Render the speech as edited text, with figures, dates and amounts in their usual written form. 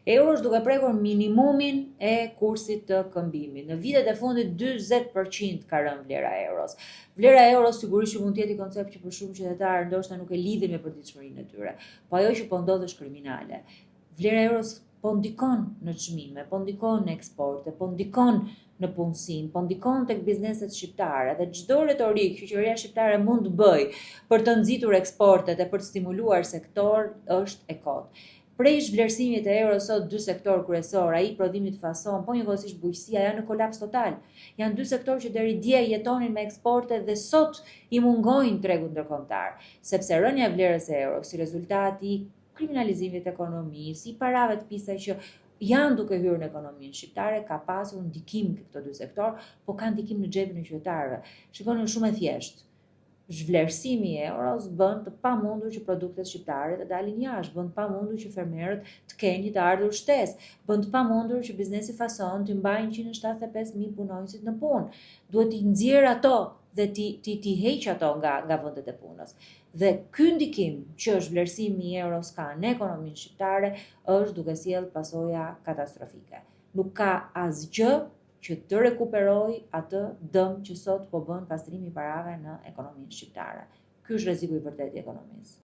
Euro është duke prekur minimumin e kursit të këmbimit. Në vitet e fundit 40% ka rënë vlera e euros. Vlera e euros sigurisht që mund të jetë koncept që për shumë qytetarë ndoshta nuk e lidhin me përditshmërinë e tyre, po ajo që po ndodh është kriminale. Vlera e euros po ndikon në çmime, po ndikon në eksporte, po ndikon në punësim, po ndikon tek bizneset shqiptare dhe çdo retorik që qeveria shqiptare mund të bëjë për të nxitur eksportet e për të stimuluar sektor është e kotë. Prej zhvlerësimit e euros sot dy sektor kryesor, ai prodhimi të fason, po njëkohësisht bujqësia janë në kolaps total. Janë dy sektor që deri dje jetonin me eksporte dhe sot i mungojnë tregut ndërkombëtar, sepse rënja e vlerës së euros si rezultati i kriminalizimit të ekonomisë, i parave të pista që janë duke hyrë në ekonominë shqiptare, ka pasur ndikim këto dy sektor, po ka ndikim në xhepin e qytetarëve. Shikoni, shumë e thjeshtë. Zhvlerësimi i euros bën të pamundur që produktet shqiptare të dalin jashtë, bën të pamundur që fermerët të kenë një të ardhur shtesë, bën të pamundur që biznesi fason të mbajnë 175.000 punonjësit në punë. Duhet t'i nxjerr ato dhe ti heq ato nga vendet e punës. Dhe ky ndikim që zhvlerësimi i euros ka në ekonominë shqiptare është duke sjellë pasoja katastrofike. Nuk ka asgjë që të rekuperoj atë dëm që sot po bën pastrimi i parave në ekonominë shqiptare. Ky është rreziku i vërtetë i ekonomisë.